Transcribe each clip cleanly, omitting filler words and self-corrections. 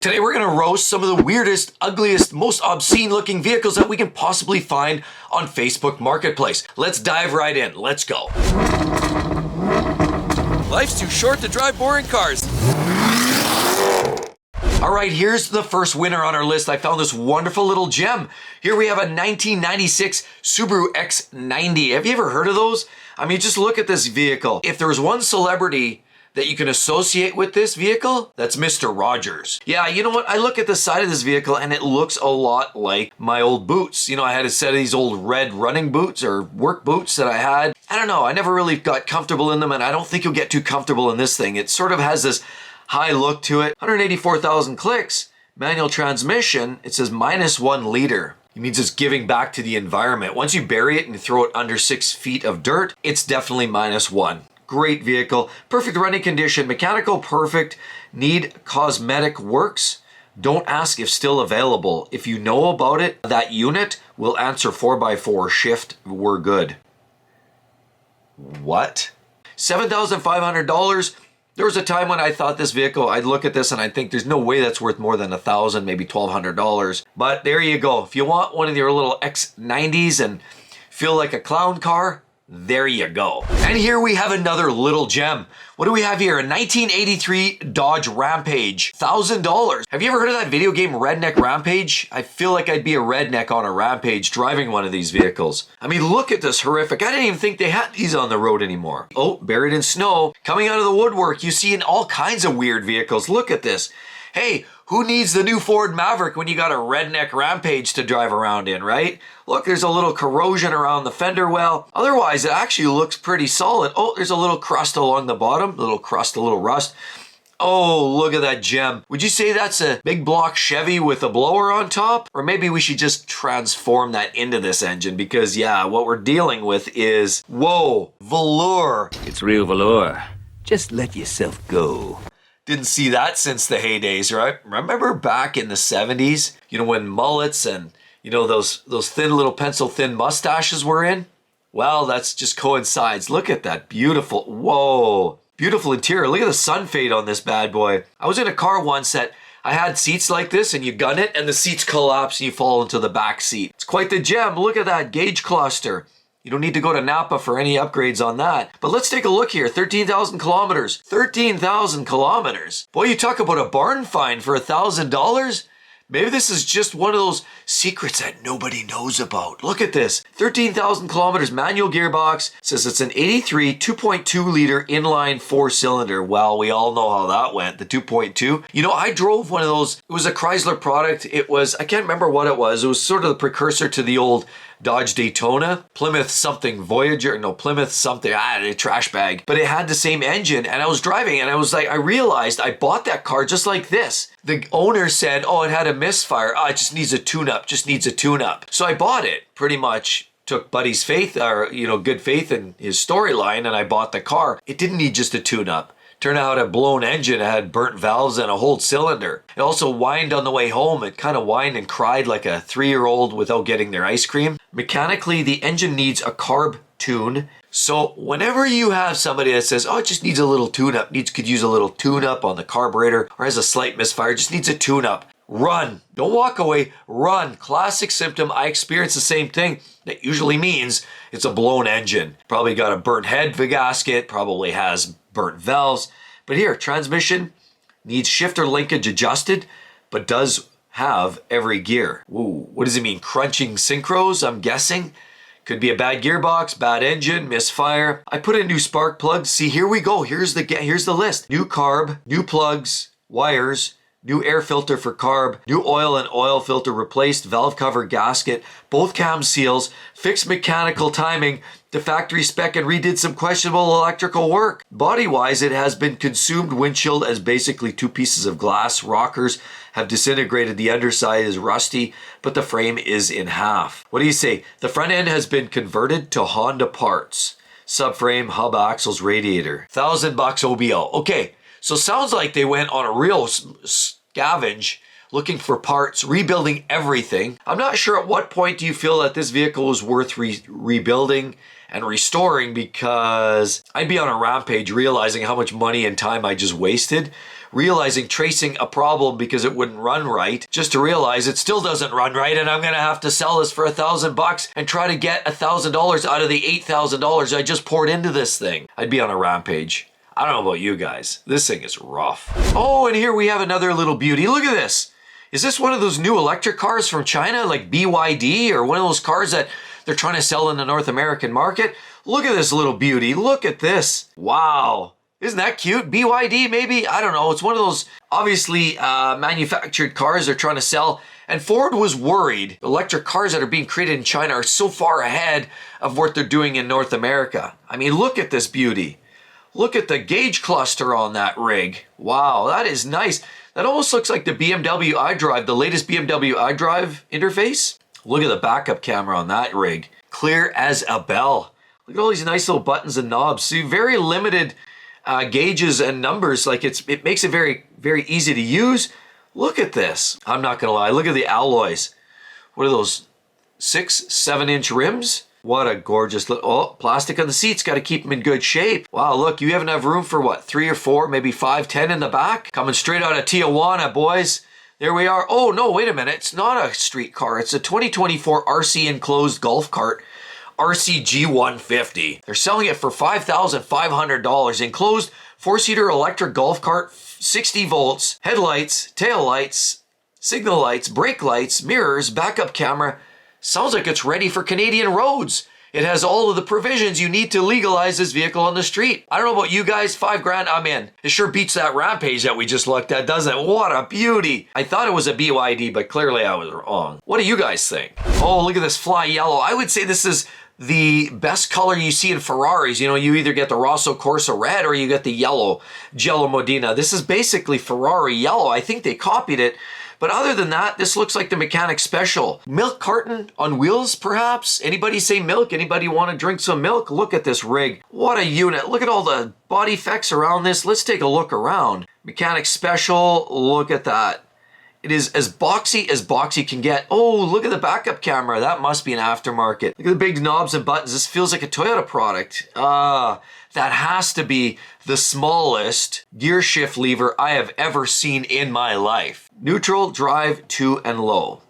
Today we're going to roast some of the weirdest, ugliest, most obscene looking vehicles that we can possibly find on Facebook Marketplace. Let's dive right in. Let's go. Life's too short to drive boring cars. All right, here's the first winner on our list. I found this wonderful little gem. Here we have a 1996 Subaru X90. Have you ever heard of those? I mean, just look at this vehicle. If there was one celebrity that you can associate with this vehicle, that's Mr. Rogers. Yeah, you know what? I look at the side of this vehicle and it looks a lot like my old boots. You know, I had a set of these old red running boots or work boots that I had. I don't know, I never really got comfortable in them, and I don't think you'll get too comfortable in this thing. It sort of has this high look to it. 184,000 clicks, manual transmission. It says -1 liter. It means it's giving back to the environment. Once you bury it and throw it under 6 feet of dirt, it's definitely -1. Great vehicle, perfect running condition, mechanical perfect, need cosmetic works. Don't ask if still available. If you know about it, that unit will answer 4x4 shift, we're good. What? $7,500. There was a time when I thought this vehicle, I'd look at this and I'd think there's no way that's worth more than $1,000, maybe $1,200. But there you go. If you want one of your little X90s and feel like a clown car, there you go. And here we have another little gem. What do we have here? A 1983 Dodge Rampage, $1,000. Have you ever heard of that video game Redneck Rampage? I feel like I'd be a redneck on a rampage driving one of these vehicles. I mean, look at this horrific. I didn't even think they had these on the road anymore. Oh, buried in snow. Coming out of the woodwork, you see in all kinds of weird vehicles. Look at this. Hey, who needs the new Ford Maverick when you got a redneck Rampage to drive around in, right? Look, there's a little corrosion around the fender well. Otherwise, it actually looks pretty solid. Oh, there's a little crust along the bottom, a little crust, a little rust. Oh, look at that gem. Would you say that's a big block Chevy with a blower on top? Or maybe we should just transform that into this engine, because yeah, what we're dealing with is, whoa, velour. It's real velour. Just let yourself go. Didn't see that since the heydays, right? Remember back in the 70s, you know, when mullets and, you know, those thin little pencil thin mustaches were in? Well, that's just coincides. Look at that beautiful, whoa, beautiful interior. Look at the sun fade on this bad boy. I was in a car once that I had seats like this, and you gun it and the seats collapse and you fall into the back seat. It's quite the gem. Look at that gauge cluster. You don't need to go to Napa for any upgrades on that. But let's take a look here. 13,000 kilometers. 13,000 kilometers. Boy, you talk about a barn find for $1,000. Maybe this is just one of those secrets that nobody knows about. Look at this. 13,000 kilometers, manual gearbox. Says it's an 83 2.2 liter inline 4-cylinder. Well, we all know how that went, the 2.2. You know, I drove one of those. It was a Chrysler product. It was, I can't remember what it was. It was sort of the precursor to the old Dodge Daytona, Plymouth something Voyager, no, Plymouth something, a trash bag. But it had the same engine, and I was driving and I was like, I realized I bought that car just like this. The owner said, oh, it had a misfire. Oh, it just needs a tune-up, just needs a tune-up. So I bought it, pretty much took Buddy's faith, or, you know, good faith in his storyline, and I bought the car. It didn't need just a tune-up. Turned out a blown engine. It had burnt valves and a whole cylinder. It also whined on the way home. It kind of whined and cried like a 3-year-old without getting their ice cream. Mechanically, the engine needs a carb tune. So whenever you have somebody that says, oh, it just needs a little tune-up, could use a little tune-up on the carburetor, or has a slight misfire, just needs a tune-up, run. Don't walk away, run. Classic symptom. I experience the same thing. That usually means it's a blown engine. Probably got a burnt head gasket, probably has burnt valves. But here, transmission needs shifter linkage adjusted, but does have every gear. Ooh, what does it mean? Crunching synchros, I'm guessing. Could be a bad gearbox, bad engine, misfire. I put in new spark plugs. See, here we go. Here's the list. New carb, new plugs, wires, new air filter for carb, new oil and oil filter replaced, valve cover gasket, both cam seals, fixed mechanical timing, the factory spec, and redid some questionable electrical work. Body-wise, it has been consumed windshield as basically 2 pieces of glass. Rockers have disintegrated. The underside is rusty, but the frame is in half. What do you say? The front end has been converted to Honda parts. Subframe, hub axles, radiator. $1,000 OBL. Okay, so sounds like they went on a real scavenge looking for parts, rebuilding everything. I'm not sure at what point do you feel that this vehicle was worth rebuilding and restoring, because I'd be on a rampage realizing how much money and time I just wasted, tracing a problem because it wouldn't run right, just to realize it still doesn't run right, and I'm gonna have to sell this for $1,000 and try to get $1,000 out of the $8,000 I just poured into this thing. I'd be on a rampage. I don't know about you guys. This thing is rough. Oh, and here we have another little beauty. Look at this. Is this one of those new electric cars from China, like BYD, or one of those cars that they're trying to sell in the North American market? Look at this little beauty. Look at this. Wow. Isn't that cute? BYD maybe? I don't know. It's one of those obviously manufactured cars they're trying to sell. And Ford was worried electric cars that are being created in China are so far ahead of what they're doing in North America. I mean, look at this beauty. Look at the gauge cluster on that rig. Wow, that is nice. That almost looks like the BMW iDrive, the latest BMW iDrive interface. Look at the backup camera on that rig. Clear as a bell. Look at all these nice little buttons and knobs. See, very limited gauges and numbers. Like it makes it very, very easy to use. Look at this. I'm not gonna lie. Look at the alloys. What are those? 6-7 inch rims? What a gorgeous look. Oh, plastic on the seats. Got to keep them in good shape. Wow, look, you even have room for what? 3 or 4, maybe 5, 10 in the back. Coming straight out of Tijuana, boys. There we are. Oh, no, wait a minute. It's not a street car. It's a 2024 RC enclosed golf cart. RCG 150. They're selling it for $5,500. Enclosed 4-seater electric golf cart, 60 volts, headlights, tail lights, signal lights, brake lights, mirrors, backup camera. Sounds like it's ready for Canadian roads. It has all of the provisions you need to legalize this vehicle on the street. I don't know about you guys, $5,000, I'm in. It sure beats that Rampage that we just looked at, doesn't it? What a beauty. I thought it was a BYD, but clearly I was wrong. What do you guys think? Oh, look at this fly yellow. I would say this is the best color you see in Ferraris. You know, you either get the Rosso Corsa red or you get the yellow Giallo Modena. This is basically Ferrari yellow. I think they copied it. But other than that, this looks like the mechanic special. Milk carton on wheels, perhaps? Anybody say milk? Anybody want to drink some milk? Look at this rig. What a unit. Look at all the body effects around this. Let's take a look around. Mechanic special. Look at that. It is as boxy can get. Oh, look at the backup camera. That must be an aftermarket. Look at the big knobs and buttons. This feels like a Toyota product. That has to be the smallest gear shift lever I have ever seen in my life. Neutral, drive, 2, and low.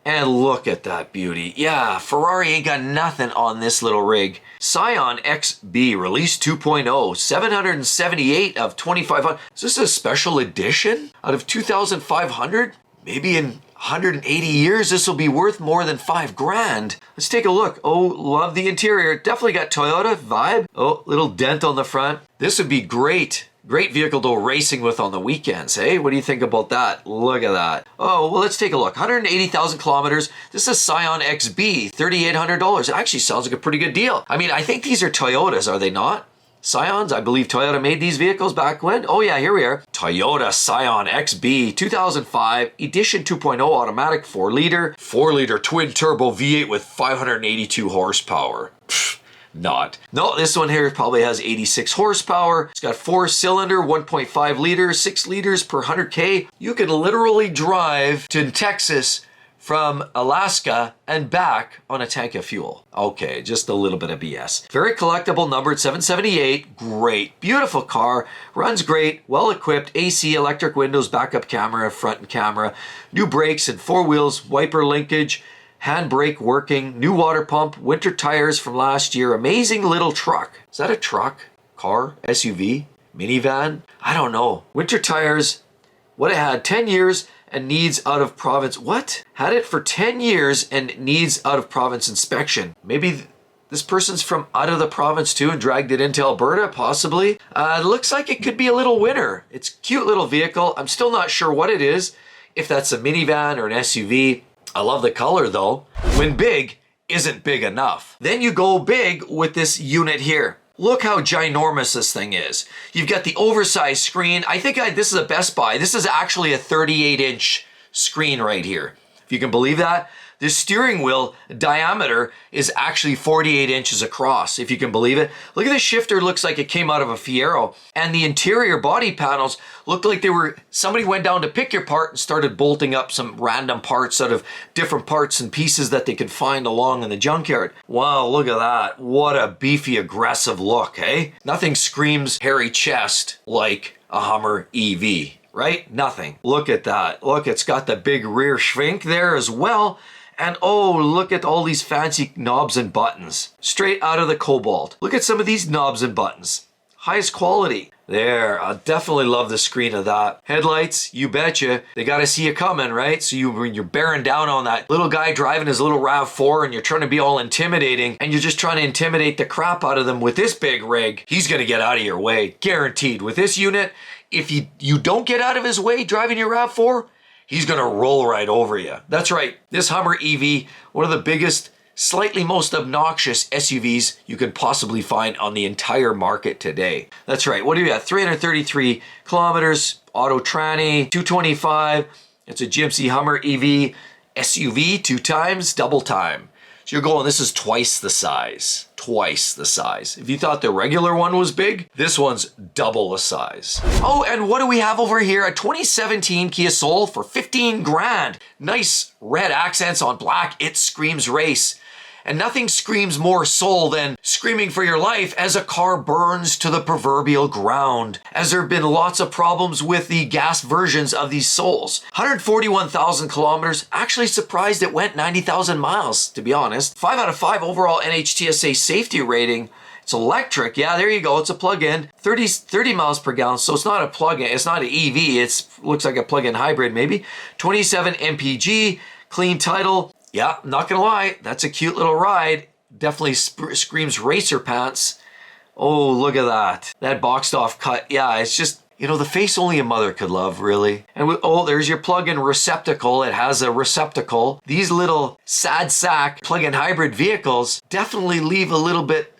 And look at that beauty. Yeah, Ferrari ain't got nothing on this little rig. Scion XB, release 2.0, 778 of 2,500. Is this a special edition out of 2,500? Maybe in 180 years, this will be worth more than $5,000. Let's take a look. Oh, love the interior. Definitely got Toyota vibe. Oh, little dent on the front. This would be great. Great vehicle to go racing with on the weekends, hey? What do you think about that? Look at that. Oh, well, let's take a look. 180,000 kilometers. This is Scion XB, $3,800. It actually sounds like a pretty good deal. I mean, I think these are Toyotas, are they not? Scions, I believe Toyota made these vehicles back when. Oh yeah, here we are. Toyota Scion XB 2005 Edition 2.0 automatic 4-liter twin turbo V8 with 582 horsepower. Not. No, this one here probably has 86 horsepower. It's got 4-cylinder, 1.5 liters, 6 liters per 100K. You can literally drive to Texas from Alaska and back on a tank of fuel. Okay, just a little bit of BS. Very collectible, numbered 778. Great, beautiful car. Runs great, well equipped. AC, electric windows, backup camera, front and camera. New brakes and 4 wheels, wiper linkage. Handbrake working, new water pump, winter tires from last year. Amazing little truck. Is that a truck? Car? SUV? Minivan? I don't know. Winter tires. What it had, 10 years and needs out of province. What? Had it for 10 years and needs out of province inspection. Maybe this person's from out of the province too and dragged it into Alberta, possibly. It looks like it could be a little winner. It's a cute little vehicle. I'm still not sure what it is. If that's a minivan or an SUV. I love the color though. When big isn't big enough, then you go big with this unit here. Look how ginormous this thing is. You've got the oversized screen. I think this is a Best Buy. This is actually a 38-inch screen right here. if you can believe that. The steering wheel diameter is actually 48 inches across, if you can believe it. Look at the shifter, looks like it came out of a Fiero. And the interior body panels looked like somebody went down to pick your part and started bolting up some random parts out of different parts and pieces that they could find along in the junkyard. Wow, look at that. What a beefy, aggressive look, eh? Nothing screams hairy chest like a Hummer EV, right? Nothing. Look at that. Look, it's got the big rear schwink there as well. And oh, look at all these fancy knobs and buttons. Straight out of the Cobalt. Look at some of these knobs and buttons. Highest quality. There, I definitely love the screen of that. Headlights, you betcha. They gotta see you coming, right? So when you're bearing down on that little guy driving his little RAV4 and you're trying to be all intimidating and you're just trying to intimidate the crap out of them with this big rig, he's gonna get out of your way. Guaranteed. With this unit, if you don't get out of his way driving your RAV4, he's gonna roll right over you. That's right, this Hummer EV, one of the biggest, slightly most obnoxious SUVs you could possibly find on the entire market today. That's right, what do you got? 333 kilometers, auto tranny, 225. It's a GMC Hummer EV SUV, 2 times, double time. So you're going, this is twice the size. Twice the size. If you thought the regular one was big, this one's double the size. Oh, and what do we have over here? A 2017 Kia Soul for 15 grand. Nice red accents on black. It screams race. And nothing screams more soul than screaming for your life as a car burns to the proverbial ground. As there have been lots of problems with the gas versions of these Souls. 141,000 kilometers. Actually surprised it went 90,000 miles, to be honest. 5 out of 5 overall NHTSA safety rating. It's electric. Yeah, there you go. It's a plug-in. 30 miles per gallon. So it's not a plug-in. It's not an EV. It looks like a plug-in hybrid maybe. 27 mpg. Clean title. Yeah, not gonna lie, that's a cute little ride. Definitely screams racer pants. Oh, look at that. That boxed off cut. Yeah, it's just, the face only a mother could love, really. And there's your plug-in receptacle. It has a receptacle. These little sad sack plug-in hybrid vehicles definitely leave a little bit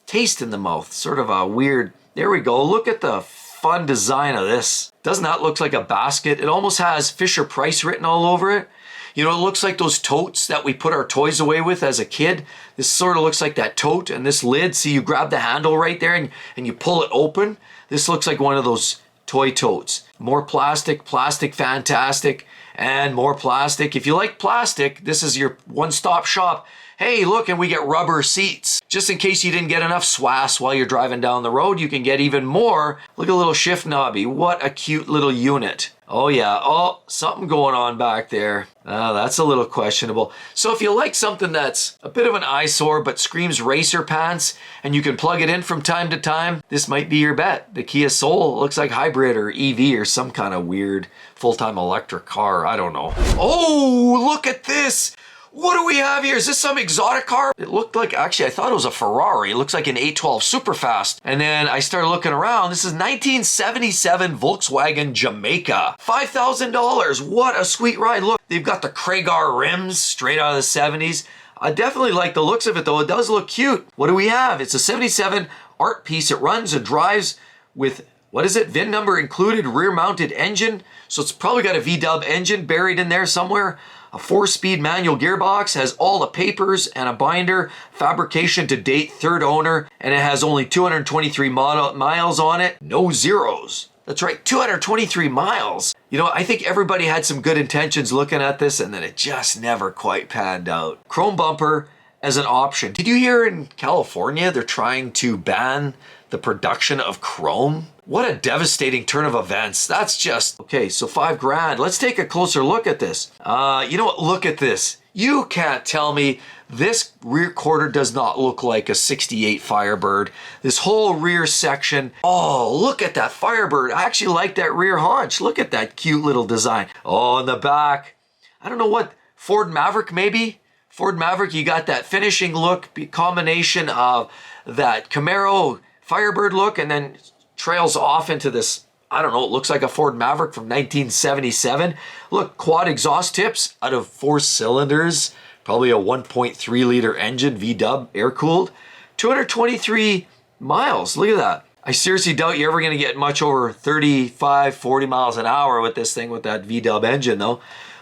taste in the mouth. Sort of a weird, there we go. Look at the fun design of this. Doesn't that look like a basket? It almost has Fisher-Price written all over it. It looks like those totes that we put our toys away with as a kid. This sort of looks like that tote, and this lid, see, you grab the handle right there and you pull it open. This looks like one of those toy totes. More plastic, fantastic, and more plastic. If you like plastic, this is your one-stop shop. Hey, look, and we get rubber seats. Just in case you didn't get enough swass while you're driving down the road, you can get even more. Look at a little shift knobby. What a cute little unit. Oh yeah, oh, something going on back there. That's a little questionable. So if you like something that's a bit of an eyesore but screams racer pants and you can plug it in from time to time, this might be your bet. The Kia Soul looks like hybrid or EV or some kind of weird full-time electric car. I don't know. Oh, look at this. What do we have here? Is this some Exoticcar? It looked like, actually, I thought it was a Ferrari. It looks like an 812 Superfast. And then I started looking around. This is 1977 Volkswagen Jamaica. $5,000. What a sweet ride. Look, they've got the Kragar rims straight out of the 70s. I definitely like the looks of it, though. It does look cute. What do we have? It's a 77 art piece. It runs and drives with, what is it? VIN number included, rear-mounted engine. So it's probably got a V-dub engine buried in there somewhere. A 4-speed manual gearbox, has all the papers and a binder, fabrication to date, 3rd owner, and it has only 223 miles on it, no zeros. That's right, 223 miles. I think everybody had some good intentions looking at this and then it just never quite panned out. Chrome bumper as an option. Did you hear in California they're trying to ban the production of chrome? What a devastating turn of events. That's just, okay, so $5 grand. Let's take a closer look at this. You know what, look at this. You can't tell me this rear quarter does not look like a 68 Firebird. This whole rear section, oh, look at that Firebird. I actually like that rear haunch. Look at that cute little design. Oh, in the back, I don't know what, Ford Maverick maybe? Ford Maverick, you got that finishing look, combination of that Camaro Firebird look and then trails off into this, I don't know, it looks like a Ford Maverick from 1977. Look, quad exhaust tips out of 4 cylinders, probably a 1.3 liter engine, V-dub, air-cooled. 223 miles, look at that. I seriously doubt you're ever gonna get much over 35, 40 miles an hour with this thing with that V-dub engine though.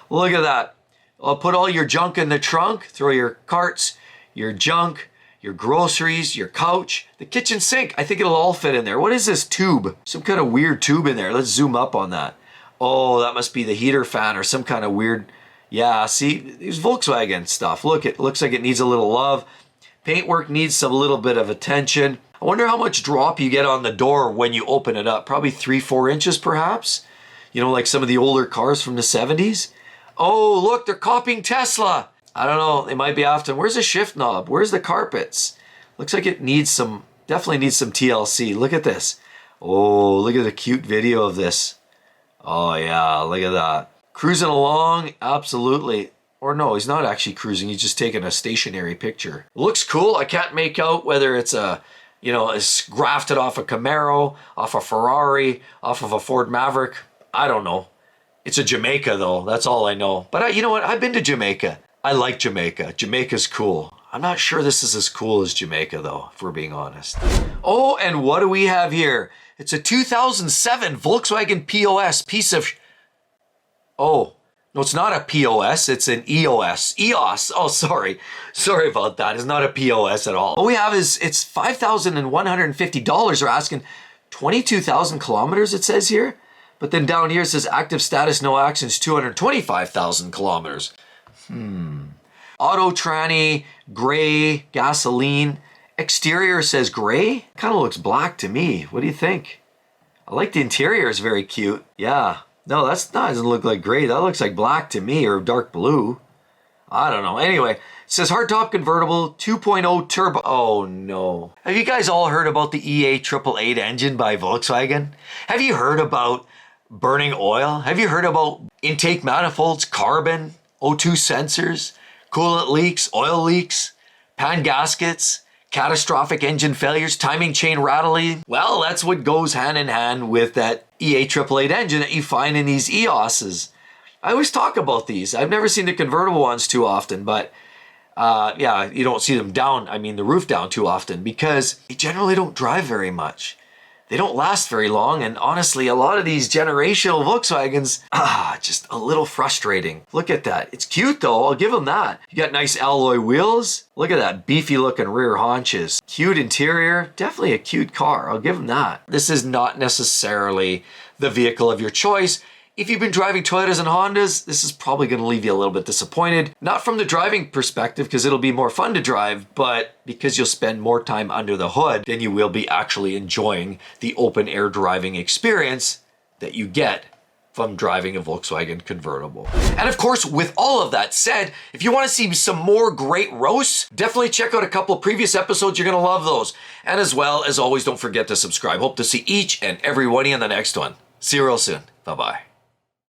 Look at that. I'll put all your junk in the trunk, throw your carts, your junk, your groceries, your couch, the kitchen sink. I think it'll all fit in there. What is this tube? Some kind of weird tube in there. Let's zoom up on that. Oh, that must be the heater fan or some kind of weird, yeah, see, these Volkswagen stuff. Look, it looks like it needs a little love. Paintwork needs some little bit of attention. I wonder how much drop you get on the door when you open it up. Probably 3-4 inches perhaps. You know, like some of the older cars from the 70s. Oh, look, they're copying Tesla. I don't know, they might be after. Where's the shift knob? Where's the carpets? Looks like it needs some, definitely needs some TLC. Look at this. Oh, look at the cute video of this. Oh yeah, look at that. Cruising along, absolutely. Or no, he's not actually cruising. He's just taking a stationary picture. Looks cool. I can't make out whether it's a, you know, it's grafted off a Camaro, off a Ferrari, off of a Ford Maverick. I don't know. It's a Jamaica though. That's all I know. But you know what? I've been to Jamaica. I like Jamaica. Jamaica's cool. I'm not sure this is as cool as Jamaica though, if we're being honest. Oh, and what do we have here? It's a 2007 Volkswagen POS piece of... Oh, no, it's not a POS. It's an EOS. EOS. Oh, sorry. Sorry about that. It's not a POS at all. What we have is, it's $5,150. They're asking 22,000 kilometers, it says here. But then down here it says active status, no accidents, 225,000 kilometers. Auto tranny, gray, gasoline. Exterior says gray. Kind of looks black to me. What do you think? I like the interior. It's very cute. Yeah. No, that doesn't look like gray. That looks like black to me, or dark blue. I don't know. Anyway, it says hardtop convertible, 2.0 turbo. Oh no. Have you guys all heard about the EA888 engine by Volkswagen? Have you heard about burning oil? Have you heard about intake manifolds, carbon, O2 sensors, coolant leaks, oil leaks, pan gaskets, catastrophic engine failures, timing chain rattling? Well, that's what goes hand in hand with that EA888 engine that you find in these EOSs. I always talk about these. I've never seen the convertible ones too often, but yeah, you don't see them down, the roof down too often because they generally don't drive very much. They don't last very long, and honestly, a lot of these generational Volkswagens, just a little frustrating. Look at that. It's cute though, I'll give them that. You got nice alloy wheels. Look at that beefy looking rear haunches. Cute interior, definitely a cute car, I'll give them that. This is not necessarily the vehicle of your choice. If you've been driving Toyotas and Hondas, this is probably going to leave you a little bit disappointed. Not from the driving perspective, because it'll be more fun to drive, but because you'll spend more time under the hood than you will be actually enjoying the open air driving experience that you get from driving a Volkswagen convertible. And of course, with all of that said, if you want to see some more great roasts, definitely check out a couple of previous episodes. You're going to love those. And as well, as always, don't forget to subscribe. Hope to see each and every one of you in the next one. See you real soon. Bye-bye.